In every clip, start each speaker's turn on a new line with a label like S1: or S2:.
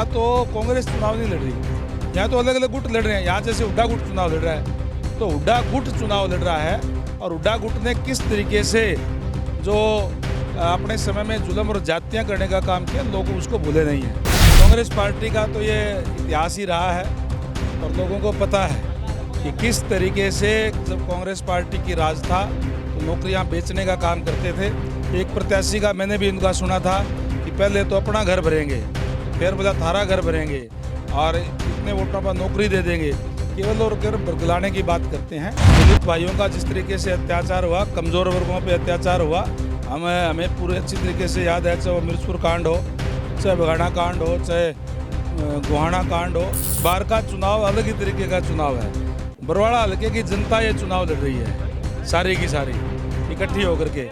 S1: यहाँ तो कांग्रेस चुनाव नहीं लड़ रही, यहाँ तो अलग अलग गुट लड़ रहे हैं। यहाँ जैसे हुड्डा गुट चुनाव लड़ रहा है, तो हुड्डा गुट चुनाव लड़ रहा है। और हुड्डा गुट ने किस तरीके से जो अपने समय में जुल्म और जातियाँ करने का काम किया, लोग उसको भूले नहीं हैं। कांग्रेस पार्टी का तो ये इतिहास ही रहा है और लोगों को पता है कि किस तरीके से जब कांग्रेस पार्टी की राज था तो नौकरियां बेचने का काम करते थे। एक प्रत्याशी का मैंने भी इनका सुना था कि पहले तो अपना घर भरेंगे, फिर बोला थारा घर भरेंगे और इतने वोटों पर नौकरी दे देंगे। केवल और केवल बरगलाने की बात करते हैं। दलित भाइयों का जिस तरीके से अत्याचार हुआ, कमज़ोर वर्गों पे अत्याचार हुआ, हमें पूरे अच्छी तरीके से याद है। चाहे वो मिर्चपुर कांड हो, चाहे बघाना कांड हो, चाहे गोहाना कांड हो। बार का चुनाव अलग ही तरीके का चुनाव है। बरवाड़ा हल्के की जनता ये चुनाव लड़ रही है, सारी की सारी इकट्ठी होकर के।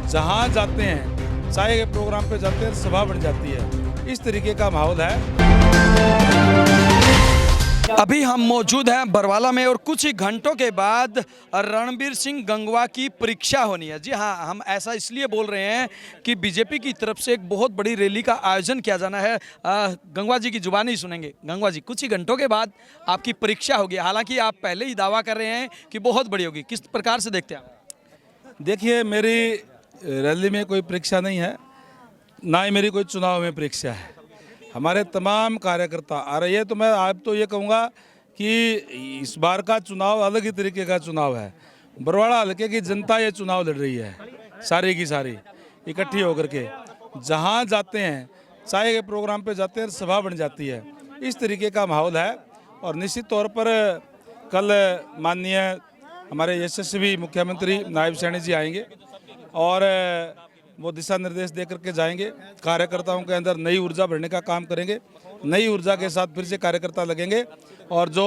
S1: जहाँ जाते हैं, चाहे के प्रोग्राम पे जाते हैं, सभा बन जाती है। इस तरीके का माहौल है।
S2: अभी हम मौजूद हैं बरवाला में और कुछ ही घंटों के बाद रणबीर सिंह गंगवा की परीक्षा होनी है। जी हाँ, हम ऐसा इसलिए बोल रहे हैं कि बीजेपी की तरफ से एक बहुत बड़ी रैली का आयोजन किया जाना है। गंगवा जी की जुबानी ही सुनेंगे। गंगवा जी, कुछ ही घंटों के बाद आपकी परीक्षा होगी। हालांकि आप पहले ही दावा कर रहे हैं कि बहुत बड़ी होगी, किस प्रकार से देखते हैं आप?
S1: देखिए, मेरी रैली में कोई परीक्षा नहीं है, ना ही मेरी कोई चुनाव में परीक्षा है। हमारे तमाम कार्यकर्ता आ रहे हैं। तो मैं आप तो ये कहूँगा कि इस बार का चुनाव अलग ही तरीके का चुनाव है। बरवाड़ा हल्के की जनता ये चुनाव लड़ रही है, सारी की सारी इकट्ठी होकर के। जहाँ जाते हैं, चाहे के प्रोग्राम पे जाते हैं, सभा बन जाती है। इस तरीके का माहौल है। और निश्चित तौर पर कल माननीय हमारे यशस्वी मुख्यमंत्री नायब सैनी जी आएंगे और वो दिशा निर्देश दे करके जाएंगे। कार्यकर्ताओं के अंदर नई ऊर्जा भरने का काम करेंगे। नई ऊर्जा के साथ फिर से कार्यकर्ता लगेंगे और जो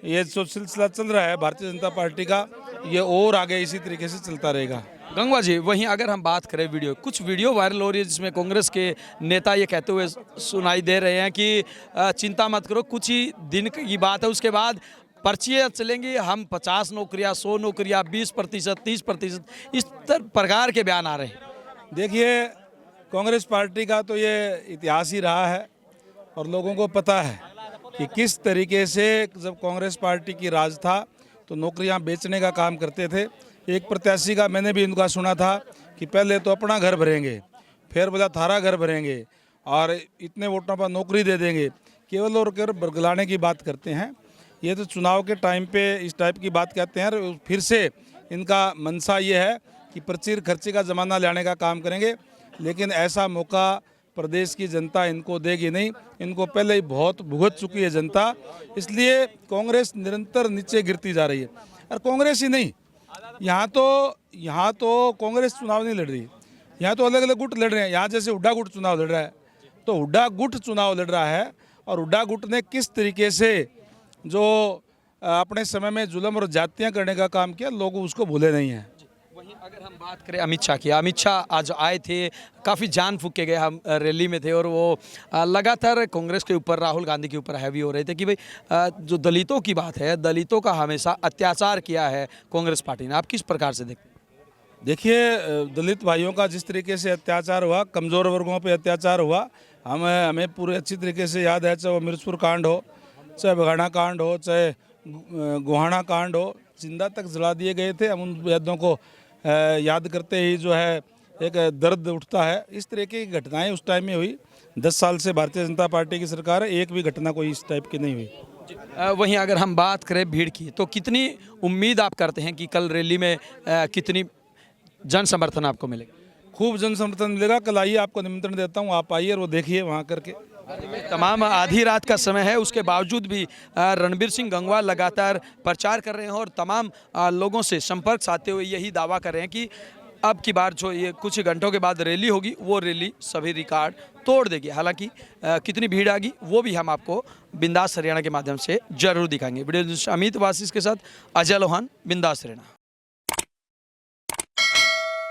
S1: ये जो सिलसिला चल रहा है भारतीय जनता पार्टी का, ये और आगे इसी तरीके से चलता रहेगा।
S2: गंगवा जी, वहीं अगर हम बात करें कुछ वीडियो वायरल हो रही है जिसमें कांग्रेस के नेता ये कहते हुए सुनाई दे रहे हैं कि चिंता मत करो, कुछ ही दिन की बात है, उसके बाद पर्चियाँ चलेंगी। हम 50 नौकरियाँ, 100 नौकरियाँ, 20%, 30%, इस प्रकार के बयान आ रहे हैं।
S1: देखिए, कांग्रेस पार्टी का तो ये इतिहास ही रहा है और लोगों को पता है कि किस तरीके से जब कांग्रेस पार्टी की राज था तो नौकरियां बेचने का काम करते थे। एक प्रत्याशी का मैंने भी इनका सुना था कि पहले तो अपना घर भरेंगे, फिर बोला थारा घर भरेंगे और इतने वोटों पर नौकरी दे देंगे। केवल और केवल बरगलाने की बात करते हैं। ये तो चुनाव के टाइम पे इस टाइप की बात कहते हैं। फिर से इनका मंशा ये है कि प्रचुर खर्चे का ज़माना लाने का काम करेंगे, लेकिन ऐसा मौका प्रदेश की जनता इनको देगी नहीं। इनको पहले ही बहुत भुगत चुकी है जनता, इसलिए कांग्रेस निरंतर नीचे गिरती जा रही है। और कांग्रेस ही नहीं, यहाँ तो कांग्रेस चुनाव नहीं लड़ रही, यहाँ तो अलग अलग गुट लड़ रहे हैं। यहाँ जैसे हुड्डा गुट चुनाव लड़ रहा है, तो हुड्डा गुट चुनाव लड़ रहा है। और हुड्डा गुट ने किस तरीके से जो अपने समय में जुल्म और जातियाँ करने का काम किया, लोग उसको भूले नहीं हैं।
S2: वहीं अगर हम बात करें अमित शाह की, अमित शाह आज आए थे, काफ़ी जान फूंक के गए। हम रैली में थे और वो लगातार कांग्रेस के ऊपर, राहुल गांधी के ऊपर हैवी हो रहे थे कि भाई जो दलितों की बात है, दलितों का हमेशा अत्याचार किया है कांग्रेस पार्टी ने। आप किस प्रकार से देखते हैं?
S1: देखिए, दलित भाइयों का जिस तरीके से अत्याचार हुआ, कमज़ोर वर्गों पे अत्याचार हुआ, हमें पूरे अच्छी तरीके से याद है। चाहे वो मिर्चपुर कांड हो, चाहे बघाना कांड हो, चाहे गोहाना कांड हो, जिंदा तक जला दिए गए थे। हम उन यादों को याद करते ही जो है एक दर्द उठता है। इस तरह की घटनाएं उस टाइम में हुई। 10 साल से भारतीय जनता पार्टी की सरकार है, एक भी घटना कोई इस टाइप की नहीं हुई।
S2: वहीं अगर हम बात करें भीड़ की, तो कितनी उम्मीद आप करते हैं कि कल रैली में कितनी जन समर्थन आपको मिलेगा?
S1: खूब जन समर्थन मिलेगा। कल आइए, आपको निमंत्रण देता हूँ, आप आइए और वो देखिए वहाँ करके।
S2: तमाम आधी रात का समय है, उसके बावजूद भी रणबीर सिंह गंगवा लगातार प्रचार कर रहे हैं और तमाम लोगों से संपर्क साधते हुए यही दावा कर रहे हैं कि अब की बार जो ये कुछ घंटों के बाद रैली होगी, वो रैली सभी रिकॉर्ड तोड़ देगी। हालांकि कितनी भीड़ आएगी वो भी हम आपको बिंदास हरियाणा के माध्यम से जरूर दिखाएंगे। वीडियो अमित वासिस के साथ अजय लोहान, बिंदास हरियाणा।